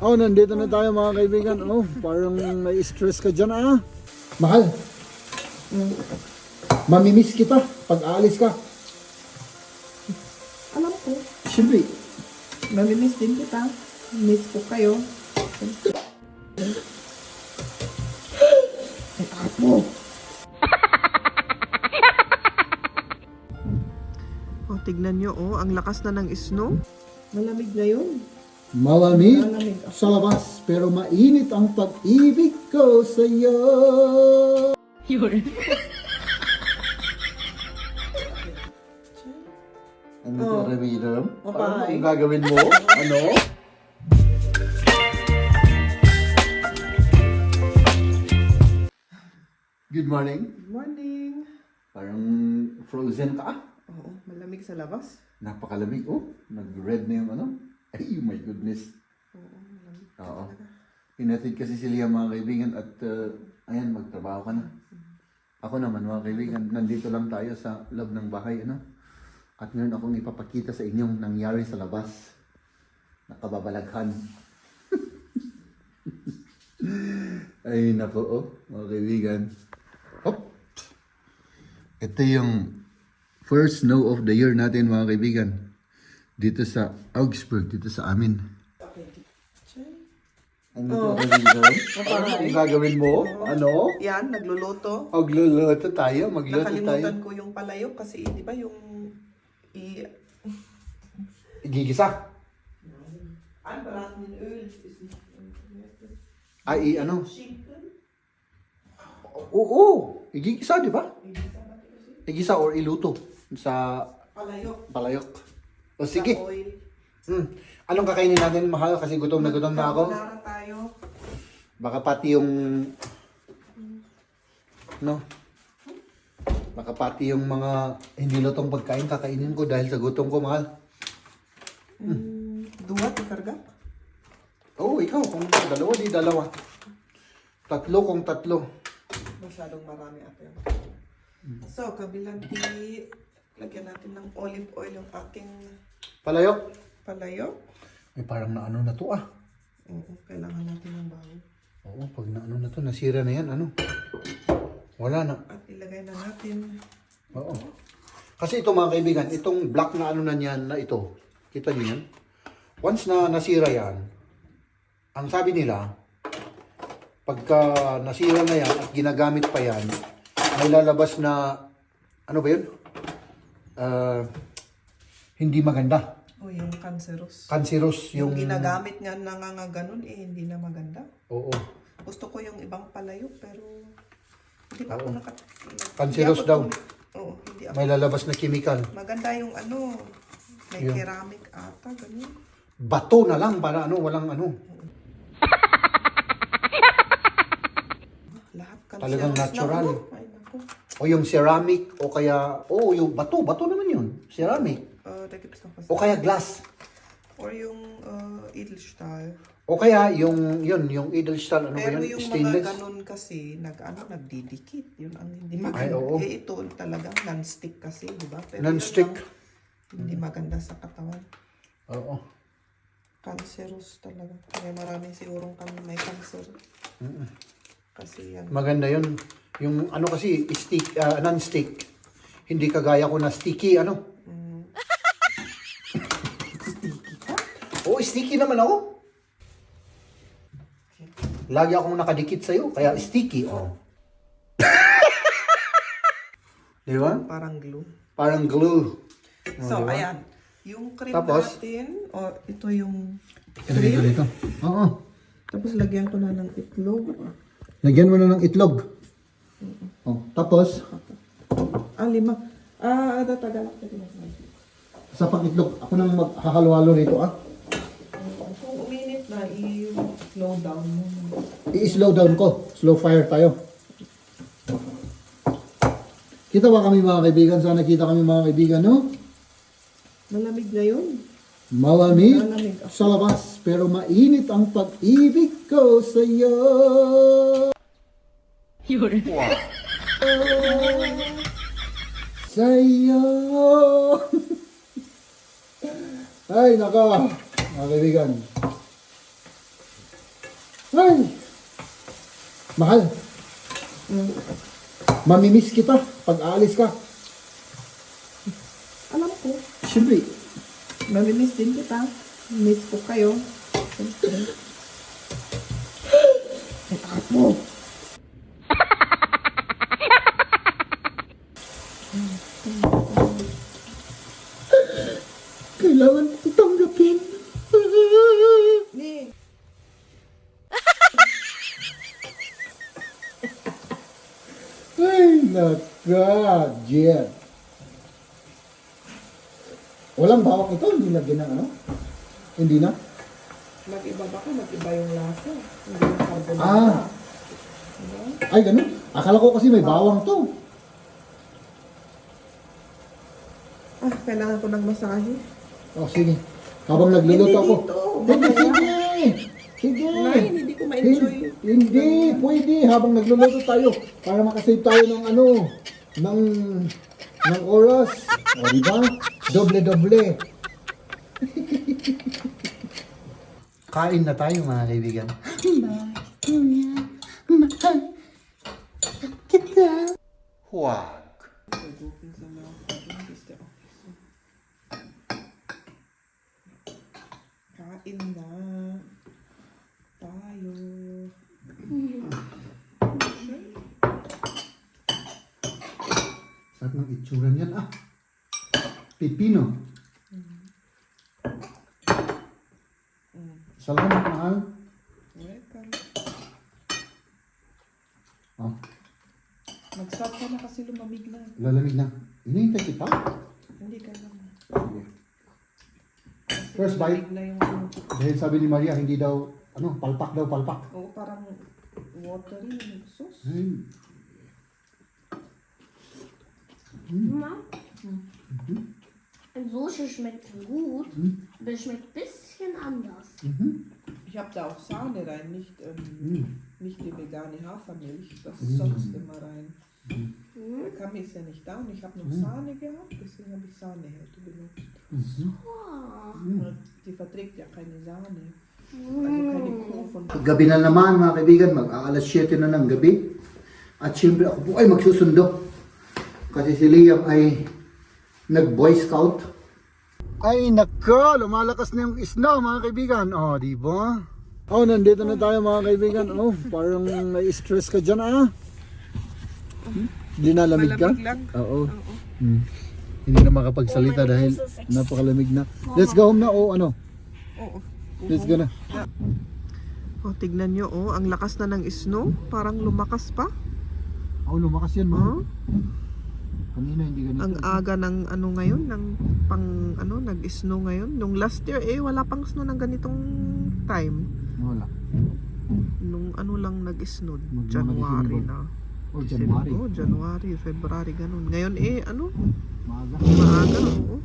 Oh, nandito na tayo mga kaibigan. Oh, parang na-stress ka dyan ah. Mahal. Mamimiss kita pag aalis ka. Alam ko. Siyempre. Mamimiss din kita. Miss ko kayo. Apo. Oh, tignan nyo, oh. Ang lakas na ng snow. Malamig na yun. Malamig sa labas, pero mainit ang pag-ibig ko sa'yo. Yun. Ano ito, Ramiro? Mapay. Ang gagawin mo? Ano? Good morning. Good morning. Parang frozen ka ah. Oo, malamig sa labas. Napakalamig. Oh, nag-red na yung ano. Ay, oh my goodness. Oo, malamig. Oo. Pinatid kasi sila mga kaibigan at ayan, magtrabaho ka na. Ako naman mga kaibigan, nandito lang tayo sa loob ng bahay. Ano? At ngayon akong ipapakita sa inyong nangyari sa labas. Nakababalaghan. Ay, nako oh, mga kaibigan. Hop! Ito yung first snow of the year natin mga kaibigan. Dito sa Augsburg, dito sa amin. Ano ito, Ramiro? Ano gagawin mo? Ano? Yan, nagluluto. Magluluto tayo, magluto tayo. Nakalimutan ko yung palayok kasi di ba yung Igigisa. Ein Braten in Öl ist nicht Ay, ano? Oo, igigisa, di ba? Igisa or iluto sa palayok. palayok. O sige. Sa oil. Anong kakainin natin, mahal? Kasi gutom na ako. Carbonara tayo. Baka pati yung... No? Baka pati yung mga hindi lutong pagkain kakainin ko dahil sa gutom ko, mahal. Dua, tikarga. Oo, ikaw. Kung dalawa, di dalawa. Tatlo kung tatlo. Masyadong marami ate. So, kabilang lagyan natin ng olive oil yung aking Palayok. palayok. Ay, parang naano na to ah. Oo, kailangan natin ng bago. Oo, pag naano na to, nasira na yan, ano? Wala na. At ilagay na natin. Oo. Kasi ito mga kaibigan, itong black na ano na yan na ito, kita niyo yan? Once na nasira yan, ang sabi nila, pagka nasira na yan at ginagamit pa yan, may lalabas na, ano ba yun? Hindi maganda. O yung cancerous. Cancerous Yung yung... ginagamit nga nangangaganon hindi na maganda. Oo. Gusto ko yung ibang palayok pero hindi pa ako Oo. hindi Cancerous ako daw. Oo, hindi ako. May lalabas na chemical. Maganda yung ano, may Yung- ceramic ata, ganyan. Bato na lang para ano, walang ano. Lahat Talagang cancerous natural. na, ano? Ay, naku. O yung ceramic, o kaya, yung bato, bato naman yun. Ceramic. Da gibt's noch was. O kaya glass. Or yung Edelstahl. O kaya yung Edelstahl, ano ba Pero yun? yung mga Stainless. ganun kasi, nagdidikit. Yun ang hindi Ay, maganda. oo. Ito talagang non-stick kasi, di ba? Pero Non-stick. yun lang, hindi maganda sa katawan. Oo. Cancerous talaga. Kaya marami sigurong kami may cancer. Kasi yan. Maganda yun. Yung ano kasi, stick, non-stick. Hindi kagaya ko na sticky, ano? Oo, sticky naman ako. Lagi akong nakadikit sa'yo, kaya sticky, oh. Di ba? Parang glue. Parang glue. So, diba? ayan. Yung cream Tapos? natin, o ito yung Dito. Oo. tapos lagyan ko na ng itlog. Lagyan mo na ng itlog. Oh, tapos, 5. Tagalog. sa pang-itlog, ako nang maghahalo-halo rito, ah. Kung uminit na, i-slow down mo. I-slow down ko. Slow fire tayo. Kita ba kami mga kaibigan? Sana kita kami mga kaibigan, no? Malamig na yun. Malamig Malamig. sa labas, pero mainit ang pag-ibig ko sa'yo. Yun. Sa'yo. Ay, naka. Mga kaibigan. Ay! Mahal, mamimiss kita pag aalis ka. Alam ko. Siyempre, Mamimiss din kita. Miss ko kayo. Siyempre. mo. Kailangan ko tanggapin. Ni. Ay, naka, Jet. Walang bawang ito, hindi lagyan ng ano? Hindi na? Mag-iba ba ko? Mag-iba yung lasa. Hindi yung carbonara. Ah. Diba? Ay, ganun. Akala ko kasi may bawang to. Ah, kailangan ko ng masahe. Oh, sige. Habang nagluluto ako. Hindi dito. Sige! Sige! Nay, hindi ko ma-enjoy. Hindi, pwede. Habang nagluluto tayo. Para makasave tayo ng ano, ng oras. O, diba? Doble-doble. Kain na tayo, mga kaibigan. Huwag. Nagukin sa mga pag-imbiste. Kain na. Tayo. Sarap ng itsura niyan, ah. Pipino. Salamat, mahal. Welcome. Oh, Mag-stop ka na kasi lumamig na. lalamig na. Hinihintay kita. Hindi ka naman. Sige. Kasi First bite. lumamig na yung Dahil sabi ni Maria, hindi daw, palpak daw, palpak. Oo, parang watery yung sauce. Ay, Mama, ein Soße schmeckt gut, aber es schmeckt ein bisschen anders. Ich habe da auch Sahne rein, nicht die vegane Hafermilch. Das ist sonst immer rein. Der Kami ist ja nicht da und ich habe noch Sahne gehabt, deswegen habe ich Sahne heute benutzt. Und die verträgt ja keine Sahne. Also keine Kuh von... gabi na naman, mga kaibigan. Mag-aalas 7 na ng gabi. At syempre ako po ay magsusundo. Kasi si Liam ay nag-boy scout. Ay nako, lumalakas na yung snow, mga kaibigan. Oh, di ba? Oh, nandito na tayo, mga kaibigan. Oh, parang may stress ka dyan, ah. Linalamig ka? Malamig lang. Oo. Hindi na makapagsalita dahil napakalamig na. Let's go home na, oh, ano? Oo. Let's go na. Oh, tignan nyo, oh, ang lakas na ng snow. Parang lumakas pa. Oh, lumakas yan, Oh. mga. Kanina hindi ganito. Ang aga ng ano ngayon, ng pang ano, nag-snow ngayon. Nung last year wala pang snow ng ganitong time. Wala. Nung ano lang nag-snow, Mag- January December. na. Oh, January. Oh, January, February ganun. Ngayon ano, Maaga. maaga, oo.